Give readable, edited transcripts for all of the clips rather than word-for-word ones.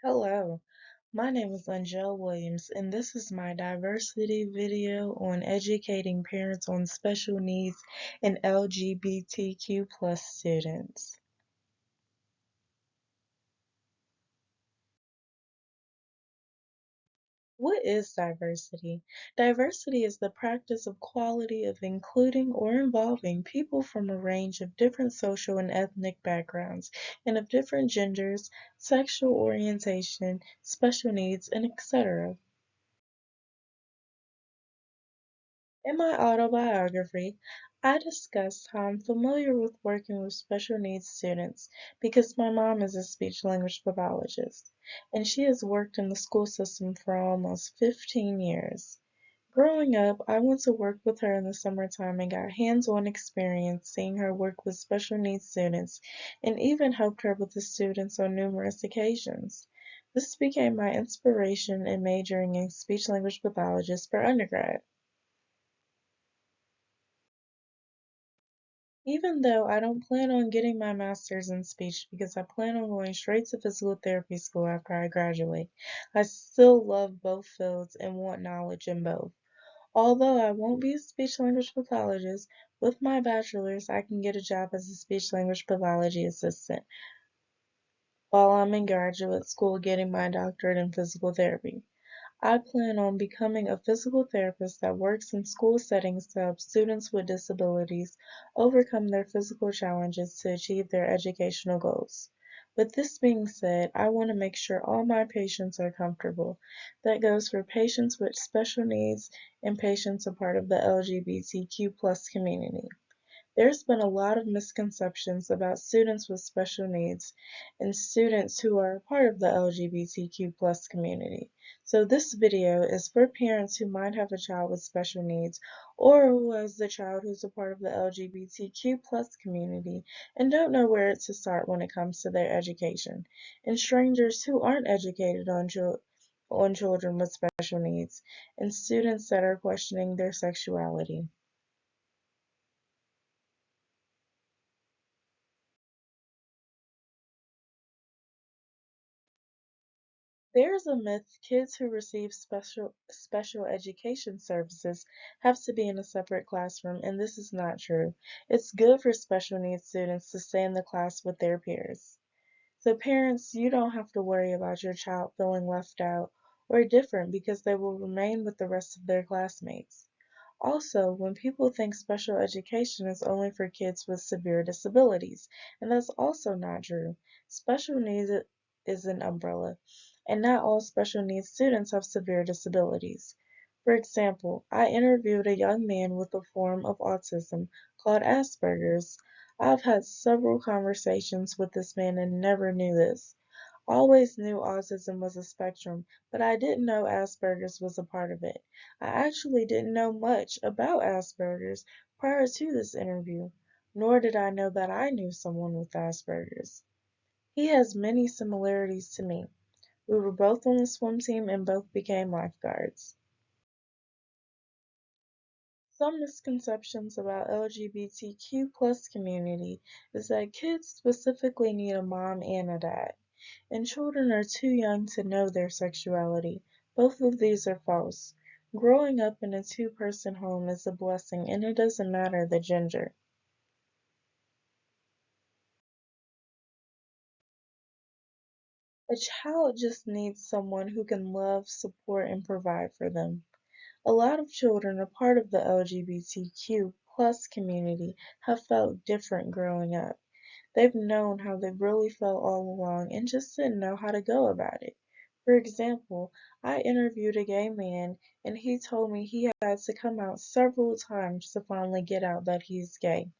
Hello, my name is Angelle Williams, and this is my diversity video on educating parents on special needs and LGBTQ plus students. What is diversity? Diversity is the practice of quality of including or involving people from a range of different social and ethnic backgrounds and of different genders, sexual orientation, special needs, and etc. In my autobiography, I discussed how I'm familiar with working with special needs students because my mom is a speech language pathologist, and she has worked in the school system for almost 15 years. Growing up, I went to work with her in the summertime and got hands-on experience seeing her work with special needs students and even helped her with the students on numerous occasions. This became my inspiration in majoring in speech language pathologist for undergrad. Even though I don't plan on getting my master's in speech because I plan on going straight to physical therapy school after I graduate, I still love both fields and want knowledge in both. Although I won't be a speech language pathologist, with my bachelor's I can get a job as a speech language pathology assistant while I'm in graduate school getting my doctorate in physical therapy. I plan on becoming a physical therapist that works in school settings to help students with disabilities overcome their physical challenges to achieve their educational goals. With this being said, I want to make sure all my patients are comfortable. That goes for patients with special needs and patients a part of the LGBTQ plus community. There's been a lot of misconceptions about students with special needs and students who are a part of the LGBTQ plus community. So this video is for parents who might have a child with special needs or who has the child who's a part of the LGBTQ plus community and don't know where to start when it comes to their education, and strangers who aren't educated on children with special needs, and students that are questioning their sexuality. There's a myth kids who receive special education services have to be in a separate classroom, and this is not true. It's good for special needs students to stay in the class with their peers. So parents, you don't have to worry about your child feeling left out or different because they will remain with the rest of their classmates. Also, when people think special education is only for kids with severe disabilities, and that's also not true. Special needs is an umbrella, and not all special needs students have severe disabilities. For example, I interviewed a young man with a form of autism called Asperger's. I've had several conversations with this man and never knew this. Always knew autism was a spectrum, but I didn't know Asperger's was a part of it. I actually didn't know much about Asperger's prior to this interview, nor did I know that I knew someone with Asperger's. He has many similarities to me. We were both on the swim team and both became lifeguards. Some misconceptions about LGBTQ plus community is that kids specifically need a mom and a dad, and children are too young to know their sexuality. Both of these are false. Growing up in a two-person home is a blessing, and it doesn't matter the gender. A child just needs someone who can love, support, and provide for them. A lot of children, a part of the LGBTQ plus community, have felt different growing up. They've known how they really felt all along and just didn't know how to go about it. For example, I interviewed a gay man and he told me he had to come out several times to finally get out that he's gay.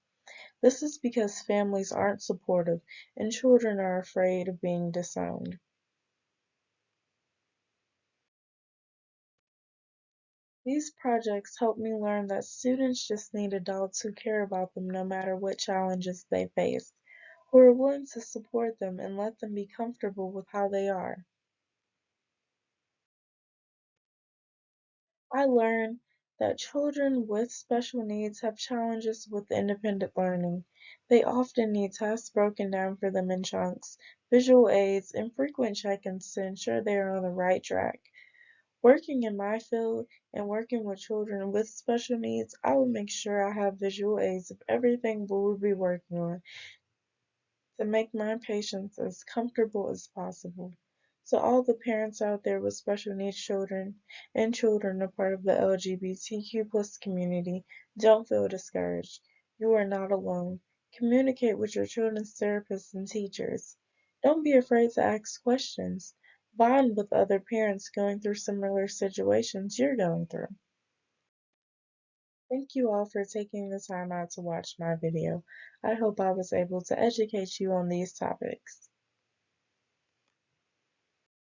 This is because families aren't supportive and children are afraid of being disowned. These projects help me learn that students just need adults who care about them no matter what challenges they face, who are willing to support them and let them be comfortable with how they are. I learned that children with special needs have challenges with independent learning. They often need tasks broken down for them in chunks, visual aids, and frequent check-ins to ensure they are on the right track. Working in my field and working with children with special needs, I will make sure I have visual aids of everything we will be working on to make my patients as comfortable as possible. So all the parents out there with special needs children and children a part of the LGBTQ plus community, don't feel discouraged. You are not alone. Communicate with your children's therapists and teachers. Don't be afraid to ask questions. Bond with other parents going through similar situations you're going through. Thank you all for taking the time out to watch my video. I hope I was able to educate you on these topics.